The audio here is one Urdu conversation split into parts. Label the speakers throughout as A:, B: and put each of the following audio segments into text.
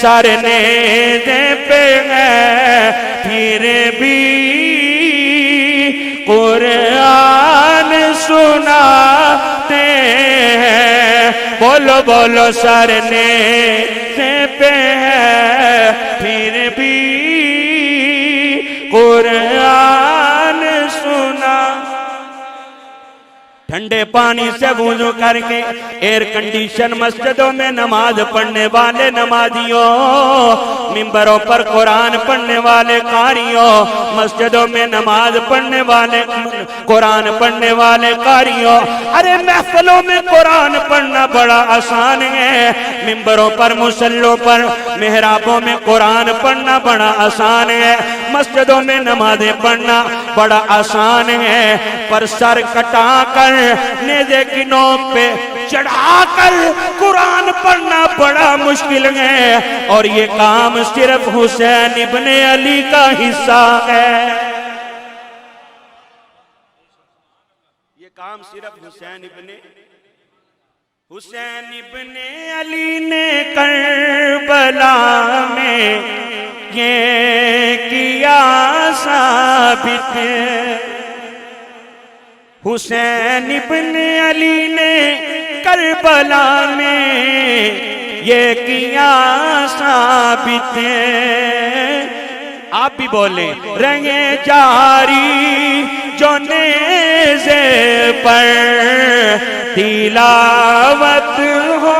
A: سر نیزے پہ ہے پھر بھی قرآن سناتے ہیں. بولو بولو سر نیزے پہ ہے پھر بھی قرآن سنا. ٹھنڈے پانی سے وضو کر کے ایئر کنڈیشن مسجدوں میں نماز پڑھنے والے نمازیوں، منبروں پر قرآن پڑھنے والے قاریوں، مسجدوں میں نماز پڑھنے والے قرآن پڑھنے والے قاریوں، ارے محفلوں میں قرآن پڑھنا بڑا آسان ہے. منبروں پر مصلوں پر محرابوں میں قرآن پڑھنا بڑا آسان ہے. مسجدوں میں نمازیں پڑھنا بڑا آسان ہے. پر سر کٹا کر نیزے کی نوک پہ چڑھا کر قرآن پڑھنا بڑا مشکل ہے. اور یہ کام صرف حسین ابن علی کا حصہ ہے. یہ کام صرف حسین ابن علی نے کربلا میں یہ کیا ثابت. حسین ابن علی نے کربلا میں یہ کیا ثابت. آپ بھی بولیں رہے جاری جو نیزے پر تلاوت ہو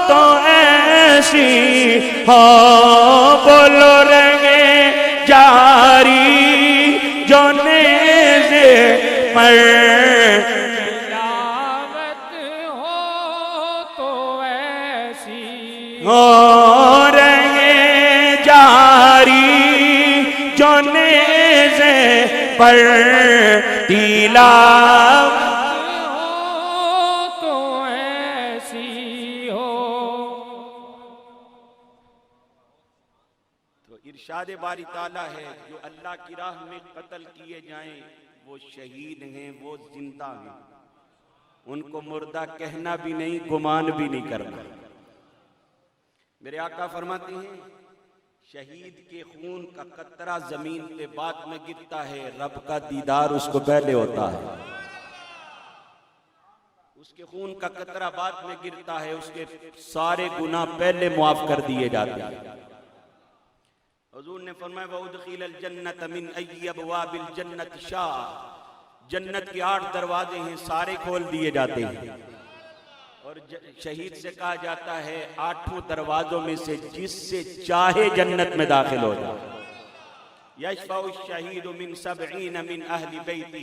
A: تو ایسی ہو. بولو رہے جاری جو نیزے پر
B: تلاوت ہو تو ایسی
A: ہو رہے جاری جو نیزے پر تلاوت
B: ہو تو ایسی ہو.
A: تو ارشاد باری تعالیٰ ہے جو اللہ کی راہ میں قتل کیے جائیں وہ شہید ہیں، وہ زندہ ہیں. ان کو مردہ کہنا بھی نہیں، گمان بھی نہیں کرنا. میرے آقا فرماتے ہیں شہید کے خون کا قطرہ زمین پہ بعد میں گرتا ہے، رب کا دیدار اس کو پہلے ہوتا ہے. اس کے خون کا قطرہ بعد میں گرتا ہے، اس کے سارے گناہ پہلے معاف کر دیے جاتے ہیں. حضور نے فرمایا وَأُدْخِلَ الْجَنَّةَ مِنْ أَيِّ أَبْوَابِ الْجَنَّةِ شَاءَ. جنت کے 8 دروازے ہیں، سارے کھول دیے جاتے ہیں. اور شہید سے کہا جاتا ہے 8 دروازوں میں سے جس سے چاہے جنت میں داخل ہو جائے. یشفع الشہید من 70 من اہل بیتہ.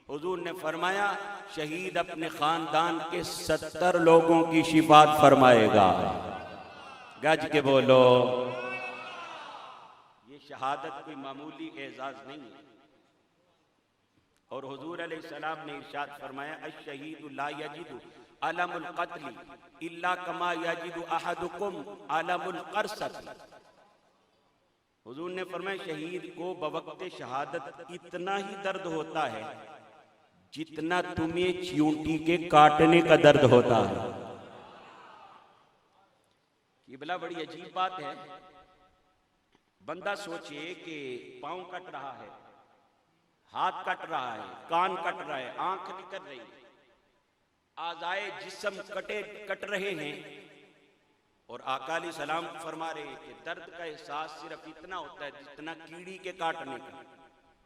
A: حضور نے فرمایا شہید اپنے خاندان کے 70 لوگوں کی شفاعت فرمائے گا. گج کے بولو. یہ شہادت کوئی معمولی اعزاز نہیں ہے. اور حضور علیہ السلام نے ارشاد فرمایا الشہید لا یجد علم القتل الا کما یجد احدکم علم القرصۃ. حضور نے فرمایا شہید کو بوقت شہادت اتنا ہی درد ہوتا ہے جتنا تمہیں چیونٹی کے کاٹنے کا درد ہوتا ہے. یہ بلا بڑی عجیب بات ہے. بندہ سوچے کہ پاؤں کٹ رہا ہے، ہاتھ کٹ رہا ہے، کان کٹ رہا ہے، آنکھ نکل رہی ہے، اعضائے جسم کٹ رہے ہیں، اور آقا علیہ السلام فرما رہے ہیں کہ درد کا احساس صرف اتنا ہوتا ہے جتنا کیڑی کے کاٹنے کا،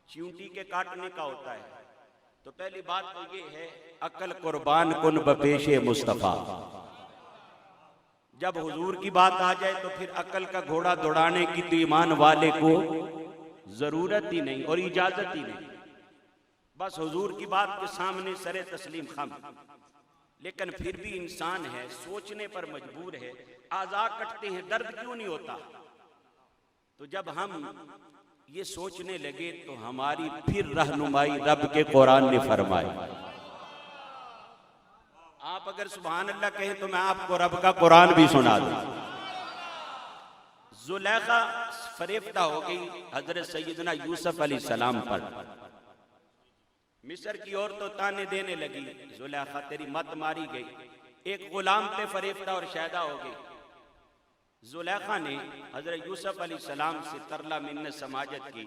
A: چیونٹی کے کاٹنے کا ہوتا ہے. تو پہلی بات تو یہ ہے عقل قربان کن بپیش مصطفیٰ. جب حضور کی بات آ جائے تو پھر عقل کا گھوڑا دوڑانے کی تو ایمان والے کو ضرورت ہی نہیں اور اجازت ہی نہیں. بس حضور کی بات کے سامنے سر تسلیم خم. لیکن پھر بھی انسان ہے، سوچنے پر مجبور ہے. اعضاء کٹتے ہیں، درد کیوں نہیں ہوتا؟ تو جب ہم یہ سوچنے لگے تو ہماری پھر رہنمائی رب کے قرآن نے فرمائی. آپ اگر سبحان اللہ کہیں تو میں آپ کو رب کا قرآن بھی سنا دوں. زلیخا فریفتہ ہو گئی حضرت سیدنا یوسف علیہ السلام پر. مصر کی عورتوں تانے دینے لگی زلیخا تیری مت ماری گئی. ایک غلام پہ فریفتہ اور شیدا ہو گئی.
C: زلیخا نے حضرت یوسف علیہ السلام سے ترلا منت سماجت کی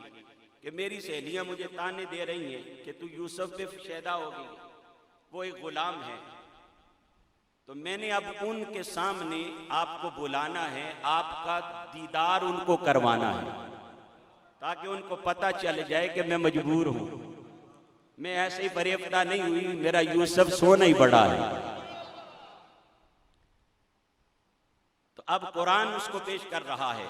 C: کہ میری سہیلیاں مجھے تانے دے رہی ہیں کہ تو یوسف پہ شیدا ہو گئی، وہ ایک غلام ہے، تو میں نے اب ان کے سامنے آپ کو بلانا ہے، آپ کا دیدار ان کو کروانا ہے تاکہ ان کو پتہ چل جائے کہ میں مجبور ہوں، میں ایسے ہی فریفتہ نہیں ہوئی، میرا یوسف سونا ہی بڑا ہے۔ تو اب قرآن اس کو پیش کر رہا ہے،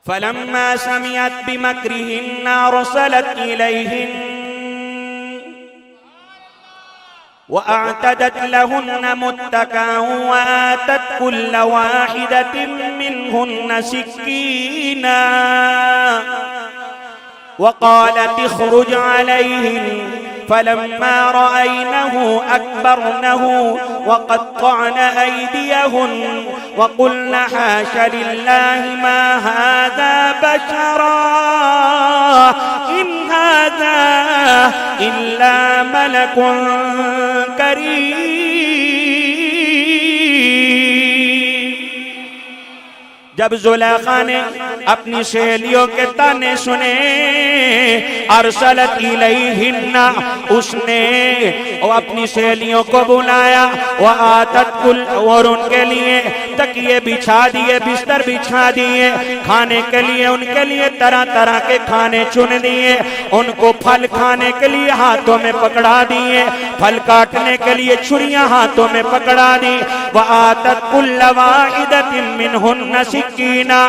A: فلما سمعت بمكرهن ارسلت اليهن واعتدت لهن متكئا واتت كل واحدة منهن سكينا وقالت اخرج عليهن فلما رأينه أكبرنه وقطعن أيديهن وقلن حاش لله ما هذا بشرا إن هذا إلا ملك كريم۔ جب زلیخا نے اپنی سہیلیوں کے تانے سنے، ارسلت الیہن، اس نے اپنی سہیلیوں کو بلایا، وآتت کل، اور ان کے لیے تکیے بچھا دیے، بستر بچھا دیے، کھانے کے لیے ان کے لیے طرح طرح کے کھانے چن دیے، ان کو پھل کھانے کے لیے ہاتھوں میں پکڑا دیے، پھل کاٹنے کے لیے چھریاں ہاتھوں میں پکڑا دی، وآتت کل واحدۃ منہن سکینہ،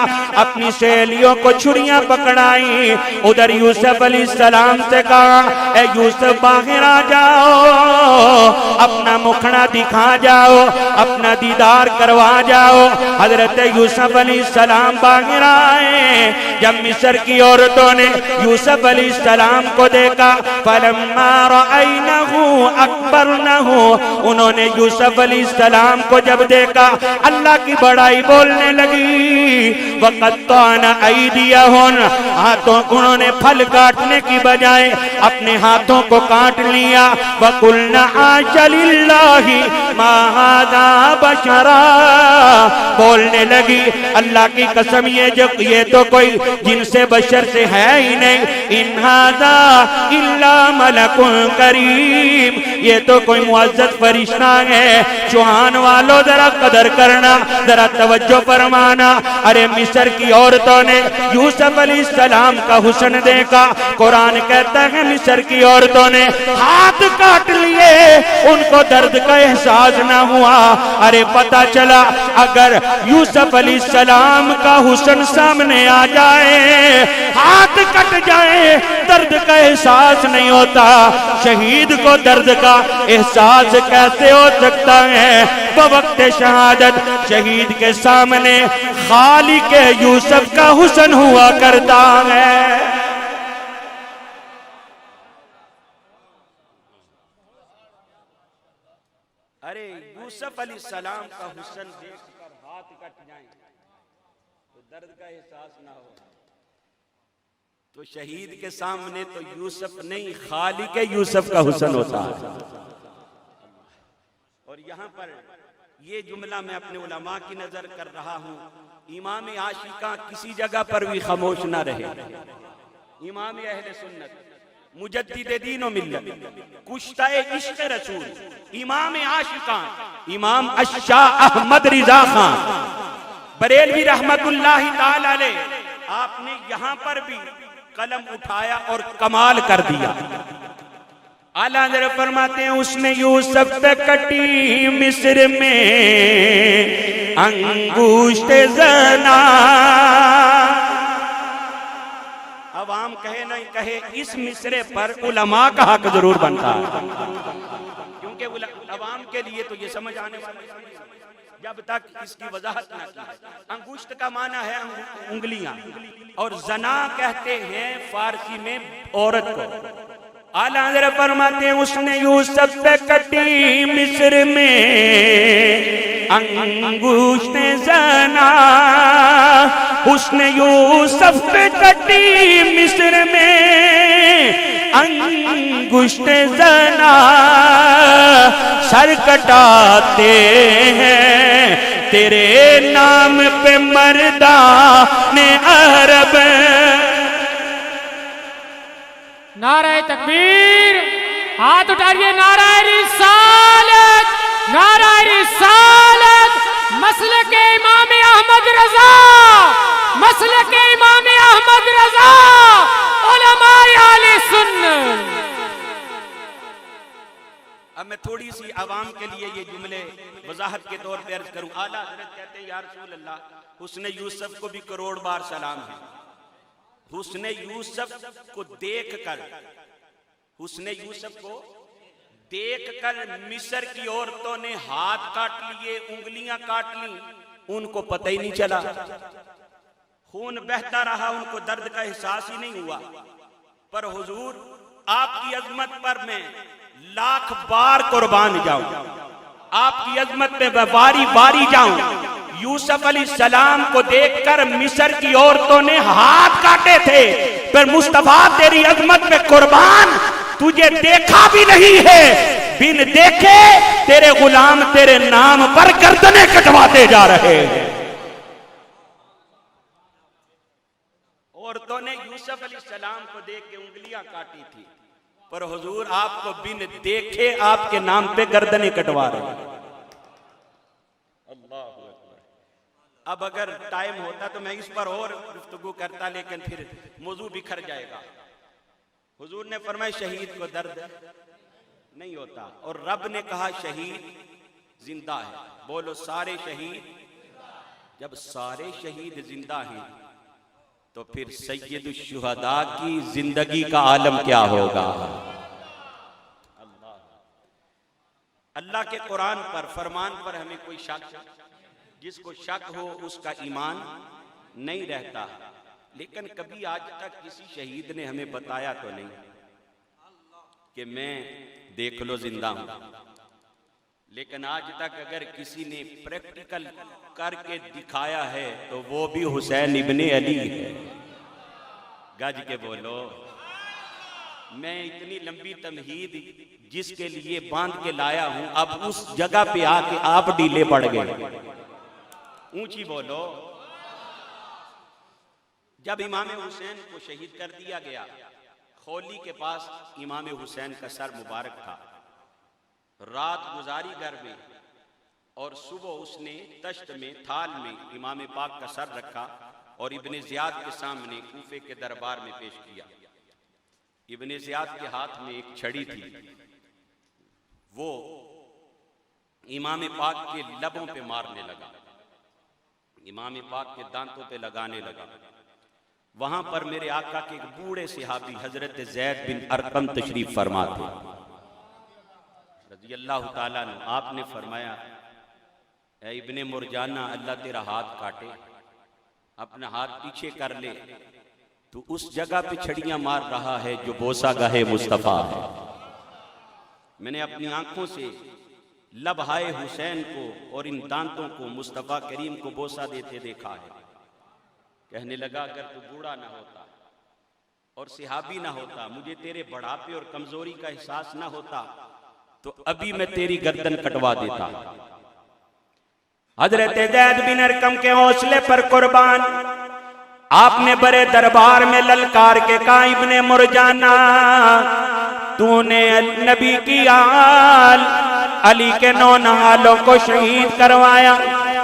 A: اپنی سہیلیوں کو چھریاں پکڑائی۔ ادھر یوسف علیہ السلام سے کہا، اے یوسف باہر آ جاؤ، اپنا مکھڑا دکھا جاؤ، اپنا دیدار کروا جاؤ۔ حضرت یوسف علیہ السلام باہر آئے، جب مصر کی عورتوں نے یوسف علیہ السلام کو دیکھا، فلما رأینہ اکبرنہ، انہوں نے یوسف علیہ السلام کو جب دیکھا اللہ کی بڑائی بولنے لگی، وقطعن ایدیہن، ہاتھوں انہوں نے پھل کاٹنے کی بجائے اپنے ہاتھوں کو کاٹ لیا، وَقُلْنَ حَاشَ لِلَّهِ مَا هَذَا بَشَرًا، بولنے لگی اللہ کی قسم یہ تو کوئی جن سے بشر سے ہے ہی نہیں، إِنْ هَذَا إِلَّا مَلَكٌ کریم، یہ تو کوئی معزز فرشتہ ہے۔ چوہان والوں ذرا قدر کرنا، ذرا توجہ فرمانا۔ ارے مصر کی عورتوں نے یوسف علیہ السلام کا حسن دیکھا، قرآن کہتا ہے مصر کی عورتوں نے ہاتھ کاٹ لیے، ان کو درد کا احساس نہ ہوا۔ ارے پتہ چلا اگر یوسف علیہ السلام کا حسن سامنے آ جائے، ہاتھ کٹ جائے، درد کا احساس نہیں ہوتا، شہید کو درد کا احساس کیسے ہو سکتا ہے؟ بوقت شہادت شہید کے سامنے خالق یوسف کا حسن ہوا کرتا ہے۔
C: ارے یوسف علیہ السلام کا حسن دیکھ کر ہاتھ کٹ جائیں تو درد کا احساس نہ ہو، تو شہید کے سامنے تو یوسف نہیں خالق یوسف کا حسن ہوتا ہے۔ اور یہاں پر یہ جملہ میں اپنے علماء کی نظر کر رہا ہوں، امام عاشقاں کسی جگہ پر بھی خاموش نہ رہے، امام اہل سنت، مجدد دین و ملت، کشتہ عشق رسول، امام عاشقاں، امام الشاہ احمد رضا خان بریلوی رحمت اللہ تعالی علیہ، آپ نے یہاں پر بھی قلم اٹھایا اور کمال کر دیا۔ اعلیٰ حضرت فرماتے ہیں اس نے یوسف پہ کٹی مصر میں انگوشت زنا، عوام کہے نہیں کہے، اس مصرے پر علماء کا حق ضرور بنتا ہے، کیونکہ عوام کے لیے تو یہ سمجھ آنے والا جب تک اس کی وضاحت نہ کی۔ انگوشت کا معنی ہے انگلیاں، اور زنا کہتے ہیں فارسی میں عورت کو۔ اعلیٰ حضرت فرماتے ہیں اس نے یوسف پہ کٹی مصر میں انگوشت زنا، اس نے یوسف پہ کٹی مصر میں انگشت زنا، سر کٹاتے ہیں
A: تیرے نام پہ مردان عرب.
B: نعرہ تکبیر، ہاتھ اٹھائیے. نعرہ رسالت، نعرہ رسالت. مسلک امام احمد رضا، مسلک امام احمد رضا، علماء اہل سنت.
C: اب میں تھوڑی سی عوام کے لیے یہ جملے وضاحت کے طور پہ عرض کروں. اعلیٰ حضرت کہتے ہیں یا رسول اللہ حسن یوسف کو بھی کروڑ بار سلام ہے. حسن یوسف کو دیکھ کر، حسن یوسف کو دیکھ کر مصر کی عورتوں نے ہاتھ کاٹ لیے، انگلیاں کاٹ لیں، ان کو پتہ ہی نہیں چلا. خون بہتا رہا، ان کو درد کا احساس ہی نہیں ہوا. پر حضور آپ کی عظمت پر میں لاکھ بار قربان جاؤں، آپ کی عظمت پہ باری باری جاؤں. یوسف علیہ السلام کو دیکھ کر مصر کی عورتوں نے ہاتھ کاٹے تھے، پر مصطفیٰ تیری عظمت پہ قربان، تجھے دیکھا بھی نہیں ہے، بن دیکھے تیرے غلام تیرے نام پر گردنیں کٹواتے جا رہے ہیں. عورتوں نے یوسف علیہ السلام کو دیکھ کے انگلیاں کاٹی تھی، پر حضور آپ کو بن دیکھے آپ کے نام پہ گردنیں کٹوا رہے ہیں. اللہ اکبر. اب اگر ٹائم ہوتا تو میں اس پر اور گفتگو کرتا، لیکن پھر موضوع بکھر جائے گا. حضور نے فرمایا شہید کو درد نہیں ہوتا، اور رب نے کہا شہید زندہ ہے. بولو سارے شہید. جب سارے شہید زندہ ہیں تو پھر سید الشہداء کی زندگی کا عالم کیا ہوگا. اللہ کے قرآن پر، فرمان پر ہمیں کوئی شک، جس کو شک ہو اس کا ایمان نہیں رہتا. لیکن کبھی آج تک کسی شہید نے ہمیں بتایا تو نہیں کہ میں دیکھ لو زندہ ہوں. لیکن آج تک اگر کسی نے پریکٹیکل کر کے دکھایا ہے تو وہ بھی حسین ابن علی ہے. گج کے بولو. میں اتنی لمبی تمہید جس کے لیے باندھ کے لایا ہوں، اب اس جگہ پہ آ کے آپ ڈیلے پڑ گئے. اونچی بولو. جب امام حسین کو شہید کر دیا گیا، خولی کے پاس امام حسین کا سر مبارک تھا. رات گزاری گھر میں، اور صبح اس نے تشت میں تھال میں امام پاک کا سر رکھا اور ابن زیاد کے سامنے کوفے کے دربار میں پیش کیا. ابن زیاد کے ہاتھ میں ایک چھڑی تھی، وہ امام پاک کے لبوں پہ مارنے لگا، امام پاک کے دانتوں پہ لگانے لگا. وہاں پر میرے آقا کے ایک بوڑھے صحابی حضرت زید بن ارقم تشریف فرما تھے رضی اللہ تعالیٰ عنہ. آپ نے فرمایا اے ابن مرجانہ، اللہ تیرا ہاتھ کاٹے، اپنا ہاتھ پیچھے کر لے، تو اس جگہ پہ چھڑیاں مار رہا ہے جو بوسہ گاہ مصطفیٰ ہے. میں نے اپنی آنکھوں سے لبہائے حسین کو اور ان دانتوں کو مصطفیٰ کریم کو بوسہ دیتے دیکھا ہے. کہنے لگا اگر تو بوڑھا نہ ہوتا اور صحابی نہ ہوتا، مجھے تیرے بڑھاپے اور کمزوری کا احساس نہ ہوتا، تو ابھی میں تیری گردن کٹوا دیتا. حضرت زید بن ارقم کے حوصلے پر قربان، آپ نے بڑے دربار میں للکار کے کہا ابن مرجانہ، تو نے نبی کی آل علی کے 9 نوالوں کو شہید کروایا،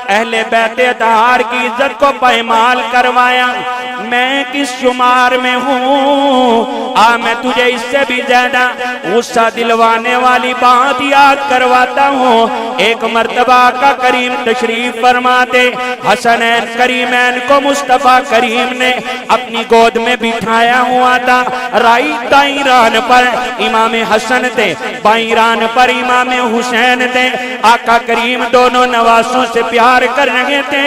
C: اہل بیت اطہار کی عزت کو پائمال کروایا. میں کس شمار میں ہوں؟ میں تجھے اس سے بھی زیادہ غصہ دلوانے والی بات یاد کرواتا ہوں. ایک مرتبہ آقا کریم تشریف فرماتے، حسنین کریمین کو مصطفیٰ کریم نے اپنی گود میں بٹھایا ہوا تھا. رائی دائیں ران پر امام حسن تھے، بائیں ران پر امام حسین تھے. آقا کریم دونوں نواسوں سے پیار کر رہے تھے.